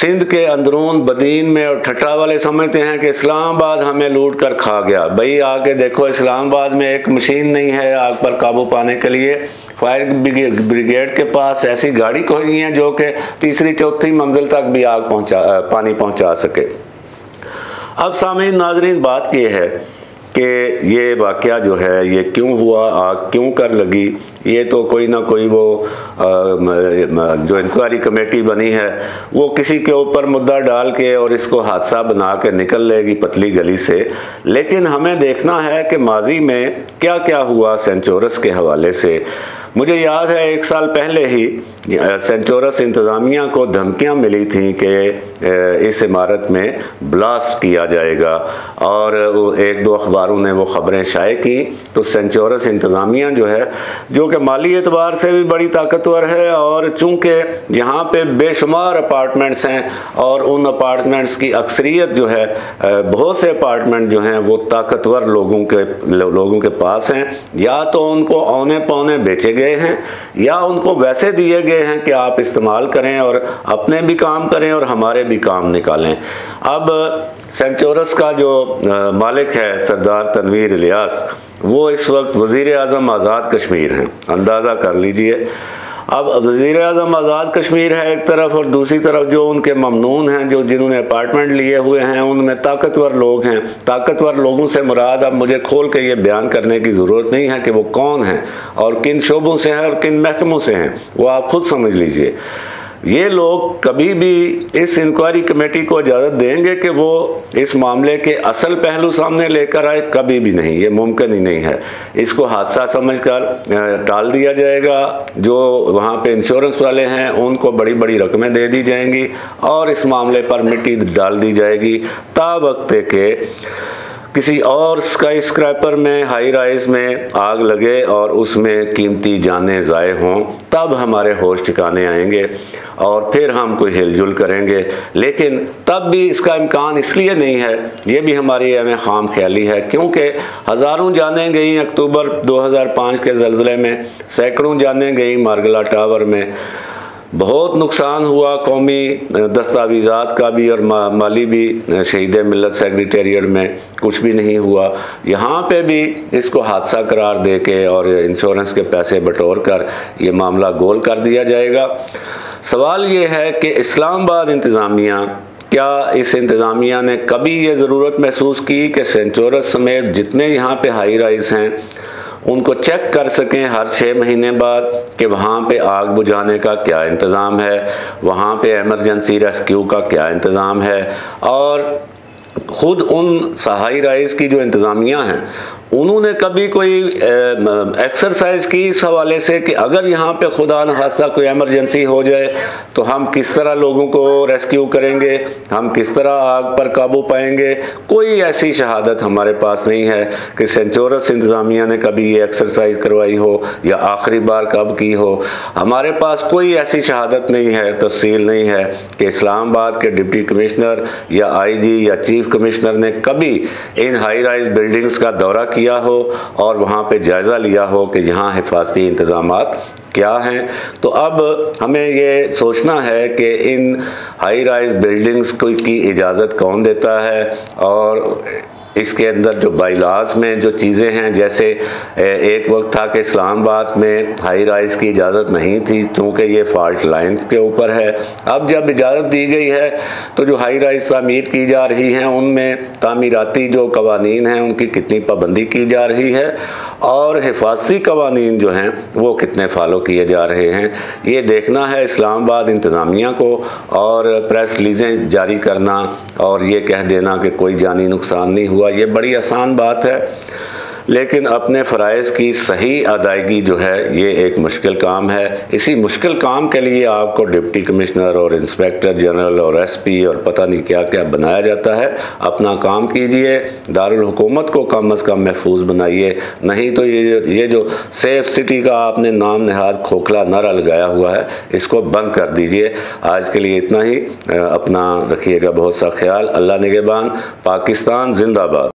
सिंध के अंदरून बदीन में और ठट्टा वाले समझते हैं कि इस्लामाबाद हमें लूट कर खा गया। भाई आके देखो, इस्लामाबाद में एक मशीन नहीं है आग पर काबू पाने के लिए। फायर ब्रिगेड के पास ऐसी गाड़ी कोई नहीं है जो कि तीसरी चौथी मंजिल तक भी पानी पहुंचा सके। अब सामीन नाजरीन, बात यह है कि ये वाक़या जो है ये क्यों हुआ, आग क्यों कर लगी, ये तो कोई ना कोई वो जो इंक्वायरी कमेटी बनी है वो किसी के ऊपर मुद्दा डाल के और इसको हादसा बना के निकल लेगी पतली गली से। लेकिन हमें देखना है कि माजी में क्या क्या हुआ सेंचोरस के हवाले से। मुझे याद है 1 साल पहले ही सेंचोरस इंतज़ामिया को धमकियां मिली थी कि इस इमारत में ब्लास्ट किया जाएगा, और 1-2 अखबारों ने वो ख़बरें शाये की। तो सेंचोरस इंतज़ामिया जो है, जो कि माली एतबार से भी बड़ी ताकतवर है, और चूँकि यहाँ पे बेशुमार अपार्टमेंट्स हैं और उन अपार्टमेंट्स की अक्सरियत जो है, बहुत से अपार्टमेंट जो हैं वो ताकतवर लोगों के पास हैं, या तो उनको औने पौने बेचे गए हैं या उनको वैसे दिए गए हैं कि आप इस्तेमाल करें और अपने भी काम करें और हमारे भी काम निकालें। अब सेंचोरस का जो मालिक है सरदार तनवीर इलियास, वो इस वक्त वज़ीर आज़म आज़ाद कश्मीर हैं, अंदाज़ा कर लीजिए। अब वज़ीर आज़म आज़ाद कश्मीर है एक तरफ, और दूसरी तरफ जो उनके ममनून हैं, जो जिन्होंने अपार्टमेंट लिए हुए हैं, उनमें ताकतवर लोग हैं। ताकतवर लोगों से मुराद अब मुझे खोल के ये बयान करने की ज़रूरत नहीं है कि वो कौन हैं और किन शोबों से हैं और किन महकमों से हैं, वो आप खुद समझ लीजिए। ये लोग कभी भी इस इंक्वायरी कमेटी को इजाज़त देंगे कि वो इस मामले के असल पहलू सामने लेकर आए? कभी भी नहीं, ये मुमकिन ही नहीं है। इसको हादसा समझकर टाल दिया जाएगा। जो वहाँ पे इंश्योरेंस वाले हैं उनको बड़ी बड़ी रकमें दे दी जाएंगी और इस मामले पर मिट्टी डाल दी जाएगी, तावक्त के किसी और स्काई स्क्रैपर में, हाई राइज में आग लगे और उसमें कीमती जानें ज़ाये हों, तब हमारे होश ठिकाने आएंगे और फिर हम कोई हिलजुल करेंगे। लेकिन तब भी इसका इम्कान इसलिए नहीं है, ये भी हमारी हमें खाम ख्याली है, क्योंकि हज़ारों जानें गई अक्टूबर 2005 के ज़लज़ले में, सैकड़ों जानें गई मारगला टावर में, बहुत नुकसान हुआ कौमी दस्तावेज़ात का भी और माली भी। शहीद मिल्लत सेक्रेटेरिएट में कुछ भी नहीं हुआ। यहाँ पे भी इसको हादसा करार दे के और इंश्योरेंस के पैसे बटोर कर ये मामला गोल कर दिया जाएगा। सवाल ये है कि इस्लामाबाद इंतज़ामिया, क्या इस इंतज़ामिया ने कभी ये ज़रूरत महसूस की कि सेंचोरस समेत जितने यहाँ पे हाई राइज हैं उनको चेक कर सकें हर 6 महीने बाद कि वहाँ पे आग बुझाने का क्या इंतज़ाम है, वहाँ पे एमरजेंसी रेस्क्यू का क्या इंतज़ाम है। और ख़ुद उन हाई राइज की जो इंतज़ामिया हैं उन्होंने कभी कोई एक्सरसाइज की इस हवाले से कि अगर यहाँ पे खुदा न खास्ता कोई एमरजेंसी हो जाए तो हम किस तरह लोगों को रेस्क्यू करेंगे, हम किस तरह आग पर काबू पाएंगे। कोई ऐसी शहादत हमारे पास नहीं है कि सेंचोरस इंतज़ामिया ने कभी ये एक्सरसाइज करवाई हो या आखिरी बार कब की हो। हमारे पास कोई ऐसी शहादत नहीं है, तफसील नहीं है कि इस्लामाबाद के डिप्टी कमिश्नर या IG या चीफ कमिश्नर ने कभी इन हाई राइज बिल्डिंग्स का दौरा किया हो और वहाँ पे जायज़ा लिया हो कि यहाँ हिफाजती इंतज़ामात क्या हैं। तो अब हमें ये सोचना है कि इन हाई राइज बिल्डिंग्स की इजाज़त कौन देता है, और इसके अंदर जो बाइलाज में जो चीज़ें हैं, जैसे एक वक्त था कि इस्लामाबाद में हाई राइज की इजाज़त नहीं थी क्योंकि ये फॉल्ट लाइन के ऊपर है। अब जब इजाज़त दी गई है तो जो हाई राइज तामीर की जा रही हैं उनमें तामीराती जो कवानीन हैं उनकी कितनी पाबंदी की जा रही है और हिफाजती कवानीन जो हैं वो कितने फॉलो किए जा रहे हैं, ये देखना है इस्लामाबाद इंतज़ामिया को। और प्रेस रिलीज़ें जारी करना और ये कह देना कि कोई जानी नुकसान नहीं हुआ, ये बड़ी आसान बात है, लेकिन अपने फ़राइज़ की सही अदायगी जो है ये एक मुश्किल काम है। इसी मुश्किल काम के लिए आपको डिप्टी कमिश्नर और इंस्पेक्टर जनरल और SP और पता नहीं क्या क्या बनाया जाता है। अपना काम कीजिए, दारुल हुकूमत को कम अज़ कम महफूज बनाइए, नहीं तो ये जो सेफ सिटी का आपने नाम नहाद खोखला नारा लगाया हुआ है इसको बंद कर दीजिए। आज के लिए इतना ही, अपना रखिएगा बहुत सा ख्याल। अल्लाह निगहबान। पाकिस्तान जिंदाबाद।